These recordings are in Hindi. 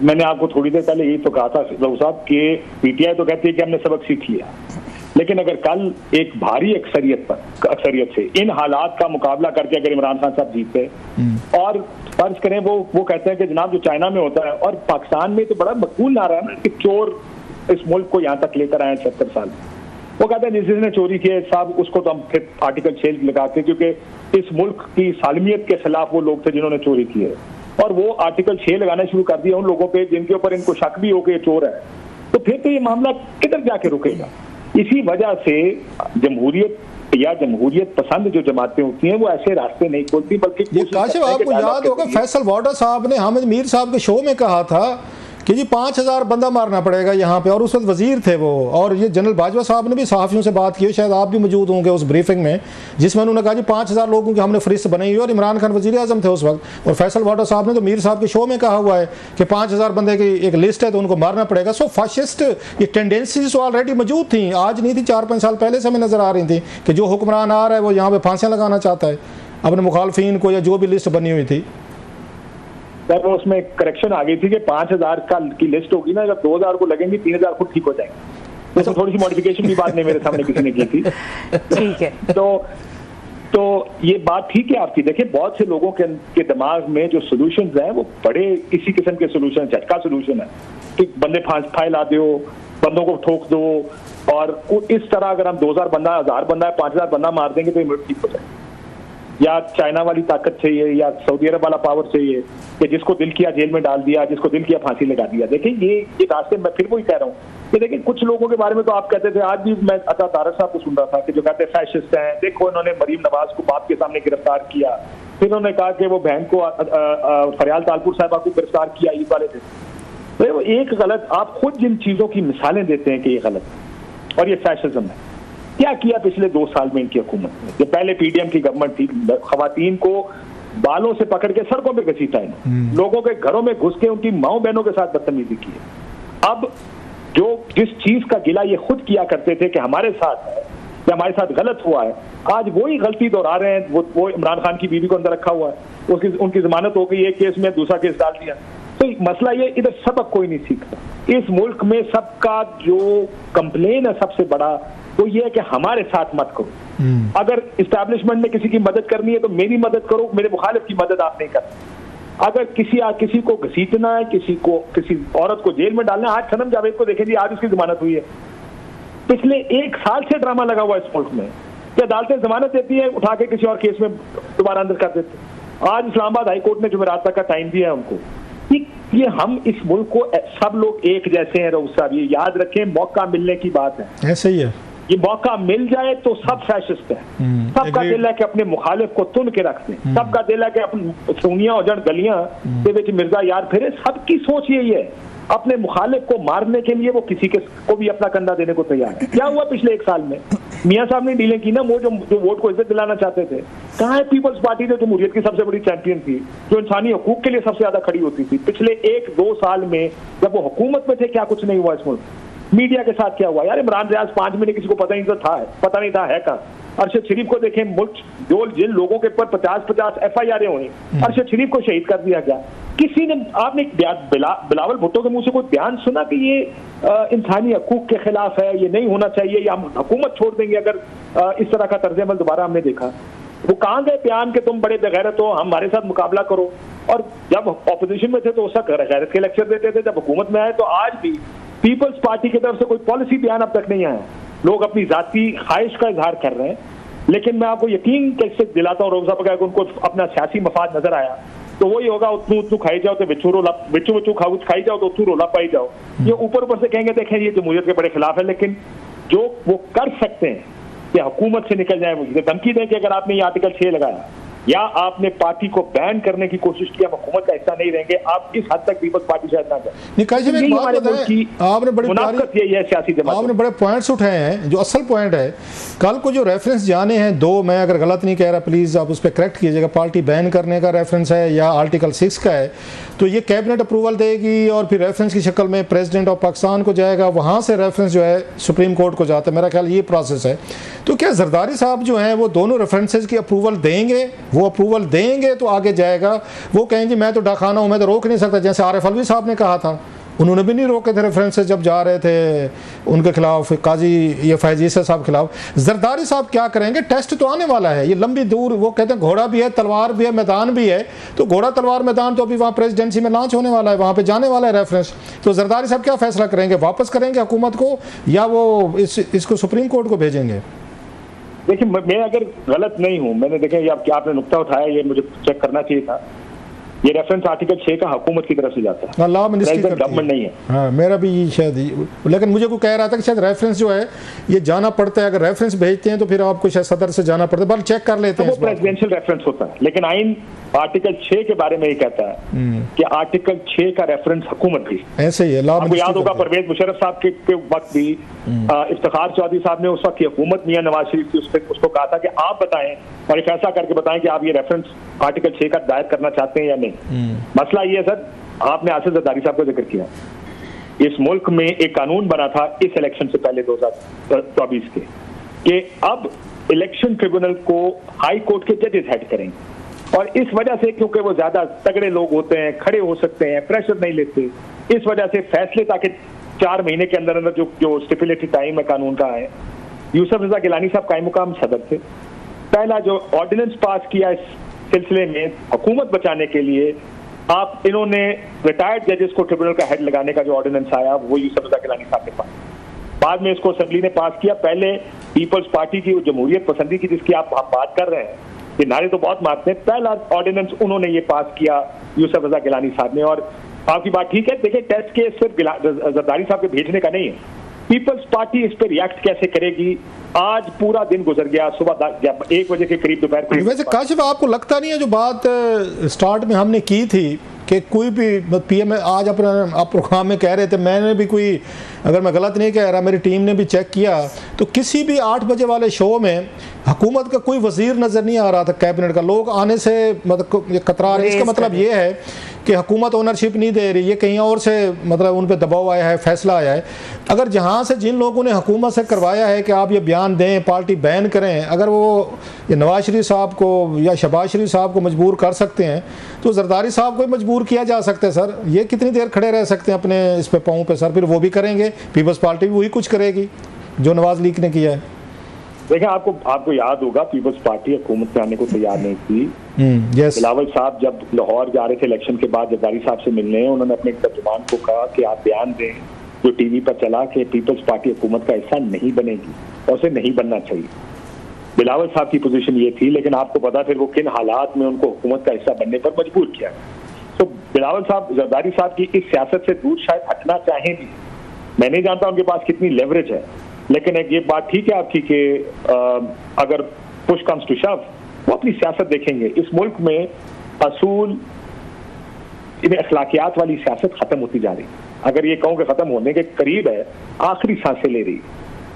मैंने आपको थोड़ी देर पहले यही तो कहा था रऊफ साहब कि पीटीआई तो कहती है कि हमने सबक सीख लिया, लेकिन अगर कल एक भारी अक्सरियत से इन हालात का मुकाबला करके अगर इमरान खान साहब जीतते और फर्ज करें वो कहते हैं कि जनाब जो चाइना में होता है, और पाकिस्तान में तो बड़ा मकबूल नारा है ना कि चोर इस मुल्क को यहाँ तक लेकर आए 76 साल, वो कहते हैं जिसने चोरी किए साहब उसको तो हम फिर आर्टिकल 6 लगाते, क्योंकि इस मुल्क की सालमियत के खिलाफ वो लोग थे जिन्होंने चोरी की है, और वो आर्टिकल 6 लगाना शुरू कर दिया उन लोगों पे जिनके ऊपर इनको शक भी हो कि ये चोर है। तो फिर तो ये मामला किधर जाके रुकेगा? इसी वजह से जमहूरियत या जमहूरियत पसंद जो जमातें होती हैं वो ऐसे रास्ते नहीं खोलती, बल्कि काशिफ आपको याद होगा फैसल वाडा साहब ने हामिद मीर साहब के शो में कहा था कि जी 5000 बंदा मारना पड़ेगा यहाँ पे, और उस वक्त वजीर थे वो, और ये जनरल बाजवा साहब ने भी सहाफ़ियों से बात की, शायद आप भी मौजूद होंगे उस ब्रीफिंग में, जिसमें उन्होंने कहा जी 5000 लोगों की हमने फहरिस्त बनाई हुई, और इमरान खान वजीर आज़म थे उस वक्त, और फैसल वाडा साहब ने तो मीर साहब के शो में कहा हुआ है कि 5000 बंदे की एक लिस्ट है तो उनको मारना पड़ेगा। सो फाशिस्ट ये टेंडेंसीज तो ऑलरेडी मौजूद थी, आज नहीं थी, 4-5 साल पहले से हमें नज़र आ रही थी कि जो हुक्मरान आ रहा है वो यहाँ पर फांसियाँ लगाना चाहता है अपने मुखालफिन को, या जो भी लिस्ट बनी हुई थी। सर वो उसमें करेक्शन आ गई थी कि 5000 की लिस्ट होगी ना, जब 2000 को लगेंगे 3000 खुद ठीक हो जाएंगे। तो थोड़ी सी मॉडिफिकेशन की बात नहीं मेरे सामने किसी ने की थी। ठीक है, तो ये बात ठीक है आपकी। देखिए बहुत से लोगों के दिमाग में जो सोल्यूशंस हैं वो बड़े इसी किस्म के सोल्यूशन, झटका सोल्यूशन है कि बंदे फाइल ला दो, बंदों को ठोक दो, और इस तरह अगर हम 2000 बंदा 1000 बंदा 5000 बंदा मार देंगे तो ये ठीक हो जाएगा। या चाइना वाली ताकत चाहिए, या सऊदी अरब वाला पावर चाहिए कि जिसको दिल किया जेल में डाल दिया, जिसको दिल किया फांसी लगा दिया। देखिए ये रास्ते मैं फिर वही कह रहा हूँ कि देखिए कुछ लोगों के बारे में तो आप कहते थे, आज भी मैं अता तारक साहब को सुन रहा था कि जो कहते हैं फैशिस्ट हैं, देखो इन्होंने मरीम नवाज को बाप के सामने गिरफ्तार किया, फिर उन्होंने कहा कि वो बहन को फरियाल तालपुर साहिबा को गिरफ्तार किया ईद वाले दिन। तो एक गलत, आप खुद जिन चीजों की मिसालें देते हैं कि ये गलत और ये फैशिज्म है, क्या किया पिछले 2 साल में इनकी हुकूमत ने? जो पहले पीडीएम की गवर्नमेंट थी, खवातीन को बालों से पकड़ के सड़कों पे घसीटा है, लोगों के घरों में घुस के उनकी माओ बहनों के साथ बदतमीजी की है। अब जो जिस चीज का गिला ये खुद किया करते थे कि हमारे साथ है या हमारे साथ गलत हुआ है, आज वही गलती दोहरा रहे हैं। वो इमरान खान की बीवी को अंदर रखा हुआ है, उनकी जमानत हो गई, एक केस में दूसरा केस डाल दिया। तो मसला ये, इधर सबक कोई नहीं सीखता। इस मुल्क में सबका जो कंप्लेन है सबसे बड़ा वो ये है कि हमारे साथ मत करो। अगर इस्टेब्लिशमेंट में किसी की मदद करनी है तो मेरी मदद करो, मेरे मुखालिफ की मदद आप नहीं करते। अगर किसी को घसीटना है, किसी औरत को जेल में डालना है, आज सनम जावेद को देखें जी, आज उसकी जमानत हुई है। पिछले 1 साल से ड्रामा लगा हुआ है इस मुल्क में कि अदालतें जमानत देती है, उठा के किसी और केस में दोबारा अंदर कर देते। आज इस्लामाबाद हाईकोर्ट ने जुमेरात तक का टाइम दिया है उनको। ये हम इस मुल्क को सब लोग एक जैसे हैं रऊफ साहब, ये याद रखें, मौका मिलने की बात है। ऐसे ही है, ये मौका मिल जाए तो सब फैशिस्ट है। सबका दिल है कि अपने मुखालिफ को तुन के रख दें, सबका दिल है कि अपनी सोनिया और जन गलियां के विच मिर्जा यार फिरे। सबकी सोच यही है, अपने मुखालिफ को मारने के लिए वो किसी को भी अपना कंधा देने को तैयार है। क्या हुआ पिछले 1 साल में? मियां साहब ने डीलें की ना, वो जो वोट को इज्जत दिलाना चाहते थे। कहाँ है पीपल्स पार्टी जो जमहूरियत की सबसे बड़ी चैंपियन थी, जो इंसानी हकूक के लिए सबसे ज्यादा खड़ी होती थी? पिछले 1-2 साल में जब वो हुकूमत में थे क्या कुछ नहीं हुआ इस मुल्क? मीडिया के साथ क्या हुआ यार? इमरान रियाज 5 महीने किसी को पता नहीं था है का। अरशद शरीफ को देखें, मुल्क जिन लोगों के ऊपर 50-50 FIR हुई, अरशद शरीफ को शहीद कर दिया गया। किसी ने, आपने बिलावल भुट्टो के मुंह से कोई बयान सुना कि ये इंसानी हकूक के खिलाफ है, ये नहीं होना चाहिए, या हम हुकूमत छोड़ देंगे अगर इस तरह का तर्ज अमल दोबारा हमने देखा? वो कहाँ गए बयान के तुम बड़े बेगैरत हो, हमारे साथ मुकाबला करो? और जब ऑपोजिशन में थे तो उसका गैरत के लेक्चर देते थे, जब हुकूमत में आए तो आज भी पीपल्स पार्टी की तरफ से कोई पॉलिसी बयान अब तक नहीं आया। लोग अपनी जाती ख्वाहिश का इजहार कर रहे हैं, लेकिन मैं आपको यकीन कैसे दिलाता हूँ रोज़ा पका, उनको अपना सियासी मफाद नजर आया तो वही होगा, उतनू खाई जाओ तो बिच्छू खाई जाओ तो उतनू रोला पाई जाओ। ये ऊपर से कहेंगे देखें ये जमहूरियत के बड़े खिलाफ है, लेकिन जो वो कर सकते हैं कि हुकूमत से निकल जाए, मुझे धमकी दें कि अगर आपने ये आर्टिकल 6 लगाया या आपने पार्टी को बैन करने की कोशिश की, हम हुकूमत का हिस्सा नहीं रहेंगे, आप इस हद तक पीपल्स पार्टी शायद ना जाए। आपने बड़े पॉइंट्स उठाए हैं, जो असल पॉइंट है कल को जो रेफरेंस जाने हैं 2, मैं अगर गलत नहीं कह रहा प्लीज़ आप उस पर करेक्ट कीजिएगा, पार्टी बैन करने का रेफरेंस है या आर्टिकल 6 का है, तो ये कैबिनेट अप्रूवल देगी और फिर रेफरेंस की शक्ल में प्रेसिडेंट ऑफ पाकिस्तान को जाएगा, वहाँ से रेफरेंस जो है सुप्रीम कोर्ट को जाता है। मेरा ख्याल ये प्रोसेस है। तो क्या जरदारी साहब जो हैं वो दोनों रेफरेंसेस की अप्रूवल देंगे वो अप्रूवल देंगे तो आगे जाएगा। वो कहेंगे मैं तो डाखाना हूँ, मैं तो रोक नहीं सकता, जैसे आरिफ अलवी साहब ने कहा था, उन्होंने भी नहीं रोके थे रेफरेंसेस जब जा रहे थे उनके खिलाफ, काजी ये फैज़ ईसा साहब खिलाफ। जरदारी साहब क्या करेंगे? टेस्ट तो आने वाला है, ये लंबी दूर, वो कहते हैं घोड़ा भी है, तलवार भी है, मैदान भी है, तो घोड़ा तलवार मैदान तो अभी वहाँ प्रेसिडेंसी में लॉन्च होने वाला है, वहाँ पे जाने वाला है रेफरेंस। तो जरदारी साहब क्या फैसला करेंगे? वापस करेंगे हुकूमत को या वो इसको सुप्रीम कोर्ट को भेजेंगे? देखिए, मैं अगर गलत नहीं हूँ, मैंने देखे आपने नुक्ता उठाया, ये मुझे चेक करना चाहिए था। ये रेफरेंस आर्टिकल 6 का हुकूमत की तरफ से जाता है, लॉ मिनिस्ट्री गवर्नमेंट नहीं है। हाँ, मेरा भी शायद, लेकिन मुझे को कह रहा था कि शायद रेफरेंस जो है ये जाना पड़ता है, अगर रेफरेंस भेजते हैं तो फिर आपको शायद सदर से जाना पड़ता है, बल चेक कर लेते हैं। वो प्रेसिडेंशियल रेफरेंस होता है, लेकिन आइन आर्टिकल 6 के बारे में ये कहता है कि आर्टिकल 6 का रेफरेंस हुकूमत भी, ऐसे ही है। आपको याद होगा परवेज मुशर्रफ साहब के वक्त भी इफ्तिखार चौधरी साहब ने उस वक्त की हुकूमत मियां नवाज शरीफ की उसको कहा था कि आप बताएं और एक फैसला करके बताएं कि आप ये रेफरेंस आर्टिकल 6 का दायर करना चाहते हैं या नहीं। मसला ये है सर, आपने आसिफ जरदारी साहब का जिक्र किया, इस मुल्क में एक कानून बना था इस इलेक्शन से पहले 2024 के, कि अब इलेक्शन ट्रिब्यूनल को हाई कोर्ट के जजेस हेड करेंगे, और इस वजह से क्योंकि वो ज्यादा तगड़े लोग होते हैं, खड़े हो सकते हैं, प्रेशर नहीं लेते, इस वजह से फैसले ताकि 4 महीने के अंदर अंदर जो स्टिपुलेटेड टाइम है कानून का है। यूसुफ रजा गिलानी साहब कायम मुकाम सदर थे, पहला जो ऑर्डिनेंस पास किया इस सिलसिले में हुकूमत बचाने के लिए, आप इन्होंने रिटायर्ड जजेस को ट्रिब्यूनल का हेड लगाने का जो ऑर्डिनेंस आया वो यूसुफ रजा गिलानी साहब के पास, बाद में इसको असेंबली ने पास किया। पहले पीपल्स पार्टी की जमहूरियत पसंदी की जिसकी आप बात कर रहे हैं, ये नारे तो बहुत मारते हैं, पहला ऑर्डिनेंस उन्होंने ये पास किया यूसुफ रजा गिलानी साहब ने। और आपकी बात ठीक है, देखिए टेस्ट केस सिर्फ जरदारी साहब के भेजने का नहीं है, पीपल्स पार्टी इस पर रिएक्ट कैसे करेगी। आज पूरा दिन गुजर गया, सुबह 1 बजे के करीब दोपहर को। वैसे काशिफ, आपको लगता नहीं है जो बात स्टार्ट में हमने की थी कि कोई भी पीएम आज अपने आप प्रोग्राम में कह रहे थे, मैंने भी कोई, अगर मैं गलत नहीं कह रहा, मेरी टीम ने भी चेक किया, तो किसी भी 8 बजे वाले शो में हुकूमत का कोई वजीर नज़र नहीं आ रहा था कैबिनेट का। लोग आने से मतलब कतरा रहे, इसका मतलब ये है कि हुकूमत ओनरशिप नहीं दे रही, ये कहीं और से मतलब उन पर दबाव आया है, फैसला आया है। अगर जहाँ से जिन लोगों ने हुकूमत से करवाया है कि आप ये बयान दें, पार्टी बैन करें, अगर वो ये नवाज शरीफ साहब को या शहबाज शरीफ साहब को मजबूर कर सकते हैं तो जरदारी साहब को मजबूर किया जा सकता है सर। ये कितनी देर खड़े रह सकते हैं अपने इस पे पाँव पे सर? फिर वो भी करेंगे, पीपल्स पार्टी भी वही कुछ करेगी जो नवाज लीग ने किया है। देखिए, आपको याद होगा पीपल्स पार्टी हुकूमत में आने को तैयार नहीं थी। बिलावल साहब जब लाहौर जा रहे थे इलेक्शन के बाद जरदारी साहब से मिलने, उन्होंने अपने तर्जुमान को कहा कि आप बयान दें जो टीवी पर चला कि पीपल्स पार्टी हुकूमत का हिस्सा नहीं बनेगी और उसे नहीं बनना चाहिए। बिलावल साहब की पोजीशन ये थी, लेकिन आपको पता फिर वो किन हालात में उनको हुकूमत का हिस्सा बनने पर मजबूर किया। तो बिलावल साहब जरदारी साहब की इस सियासत से दूर शायद हटना चाहें भी, मैं नहीं जानता उनके पास कितनी लेवरेज है, लेकिन एक ये बात ठीक है आपकी कि अगर पुश कम्स टू शव वो अपनी सियासत देखेंगे। इस मुल्क में असूल इन अखलाकियात वाली सियासत खत्म होती जा रही, अगर ये कहूँ कि खत्म होने के करीब है, आखिरी सांसें ले रही।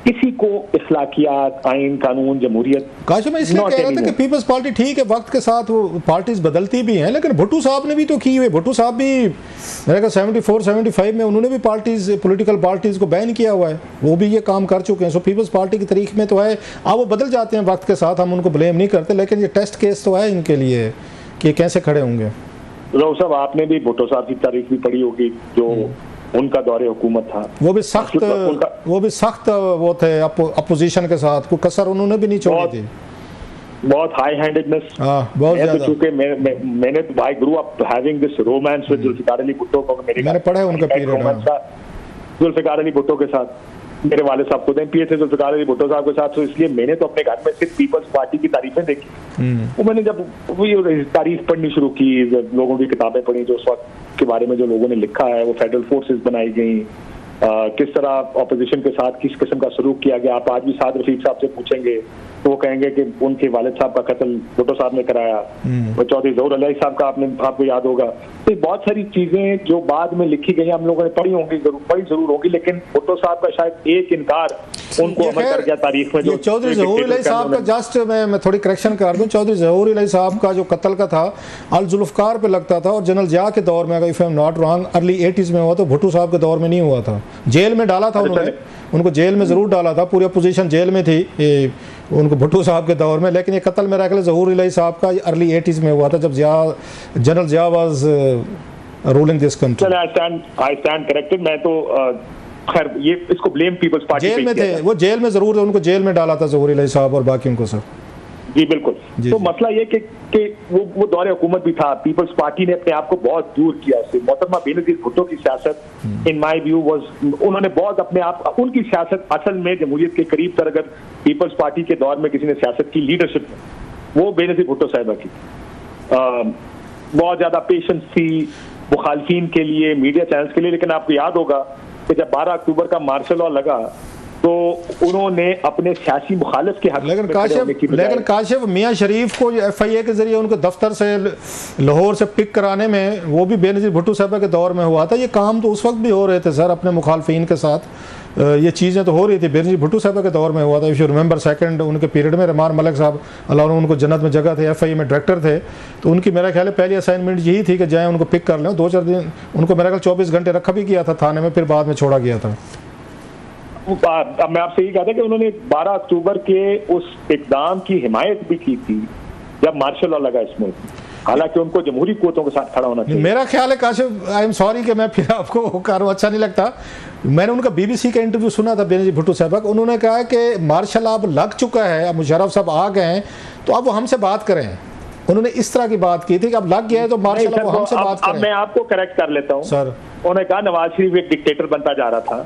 किसी को इखलाकियात, आइन, कानून, जमहूरियत। काशिफ, मैं इसलिए कह रहा था कि पीपल्स पार्टी ठीक है, वक्त के साथ वो पार्टीज बदलती भी हैं, लेकिन भुट्टो साहब ने भी तो की हुई। भुट्टो साहब भी मेरे ख्याल 74-75 में उन्होंने भी पार्टीज, पॉलिटिकल पार्टीज को बैन किया हुआ है, वो भी ये काम कर चुके हैं। सो पीपल्स पार्टी की तारीख में तो है, वो बदल जाते हैं वक्त के साथ, हम उनको ब्लेम नहीं करते, लेकिन ये टेस्ट केस तो है इनके लिए कि कैसे खड़े होंगे। राव साहब, आपने भी भुट्टो साहब की तारीख भी पढ़ी होगी, जो उनका दौरे हुकूमत था, वो भी सख्त वो थे अपोजिशन के साथ, कोई कसर उन्होंने भी नहीं छोड़ी थी। बहुत हाई हैंडेडनेस, बहुत ज्यादा। चूंकि मैंने तो भाई grew up having this romance with Zulfikar Ali Bhutto को, मैंने पढ़ा है उनका पीरियड जुल्फिकार अली भुट्टो के साथ। मेरे वाले साहब खुद एमपी थे जुल्फिकार अली भुट्टो साहब के साथ, तो इसलिए मैंने तो अपने घर में सिर्फ पीपल्स पार्टी की तारीफें देखी। वो मैंने जब वो तारीफ पढ़नी शुरू की, लोगों की किताबें पढ़ी जो उस वक्त के बारे में जो लोगों ने लिखा है, वो फेडरल फोर्सेस बनाई गई, किस तरह ऑपोजिशन के साथ किस किस्म का सलूक किया गया। आप आज भी साद रफीक साहब से पूछेंगे तो वो कहेंगे कि उनके वालिद साहब का कत्ल भुट्टो साहब ने कराया, और चौधरी ज़हूर अलैहि साहब का आपको याद होगा। तो बहुत सारी चीजें जो बाद में लिखी गई हम लोगों ने पढ़ी होंगी, पढ़ी जरूर होगी, लेकिन भुट्टो साहब का शायद एक इनकार उनको अमल कर गया तारीख में। जो चौधरी ज़हूर अलैहि साहब का, जस्ट मैं थोड़ी करेक्शन कर दूं, चौधरी ज़हूर अलैहि साहब का जो कत्ल का था अल जुल्फकार पे लगता था, और जनरल जिया के दौर में, अगर if I am not wrong, early 80s में हुआ, तो भुट्टो साहब के दौर में नहीं हुआ था। जेल में डाला था उन्होंने, उनको जेल में जरूर डाला था, पूरी अपोजिशन जेल में थी, उनको भुट्टो साहब के दौर में। लेकिन ये कत्ल मेरा ख्याल ज़हूर इलाही साहब का अर्ली 80s में हुआ था, जब general Zia was ruling this country. I stand corrected. मैं तो खैर ये इसको ब्लेम पीपल्स पार्टी जेल में थे, वो जेल में ज़रूर थे, उनको जेल में डाला था ज़हूर इलाही साहब और बाकी उनको सब। जी बिल्कुल। तो मसला ये कि वो दौरे हुकूमत भी था, पीपल्स पार्टी ने अपने आप को बहुत दूर किया उससे। मोहतरमा बेनज़ीर भुट्टो की सियासत इन माय व्यू वाज, उन्होंने बहुत अपने आप, उनकी सियासत असल में जमहूरियत के करीब तर अगर पीपल्स पार्टी के दौर में किसी ने सियासत की लीडरशिप में, वो बेनज़ीर भुट्टो साहिबा की। बहुत ज़्यादा पेशेंस थी मुखालफिन के लिए, मीडिया चैनल्स के लिए। लेकिन आपको याद होगा कि जब 12 अक्टूबर का मार्शल लॉ लगा तो उन्होंने अपने सियासी मुखालिफ के हक लेकिन काशिफ मियाँ शरीफ को FIA के जरिए उनको दफ्तर से लाहौर से पिक कराने में, वो भी बेनज़ीर भुट्टो साहब के दौर में हुआ था। ये काम तो उस वक्त भी हो रहे थे सर, अपने मुखालफिन के साथ ये चीज़ें तो हो रही थी। बेनज़ीर भुट्टो साहब के दौर में हुआ था। इफ़ यू रिमेंबर सेकंड उनके पीरियड में रहमान मलिक साहब, अल्लाह उनको जन्नत में जगह थे, FIA में डायरेक्टर थे, तो उनकी मेरा ख्याल है पहली असाइनमेंट यही थी कि जाएँ उनको पिक कर लें। 2-4 दिन उनको मेरा ख्याल 24 घंटे रखा भी किया था थाने में, फिर बाद में छोड़ा गया था। अब मैं आपसे ये कहता कि उन्होंने 12 अक्टूबर के उस इक़दाम की हिमायत भी की थी जब मार्शल लॉ लगा इसमें। हालांकि उनको जमहूरी क़ुव्वतों के साथ खड़ा होना चाहिए। मेरा ख्याल है काशिफ, आई एम सॉरी कि मैं फिर आपको कारों अच्छा नहीं लगता, मैंने उनका BBC का इंटरव्यू सुना था बेनज़ीर भुट्टो साहब का। उन्होंने कहा कि मार्शल अब लग चुका है, अब मुशर्रफ साहब आ गए हैं तो अब वो हमसे बात करें। उन्होंने इस तरह की बात की थी कि अब लग गया है तो मार्शल अब हमसे बात करें। मैं आपको करेक्ट कर लेता हूँ सर। उन्होंने कहा नवाज शरीफ एक डिक्टेटर बनता जा रहा था।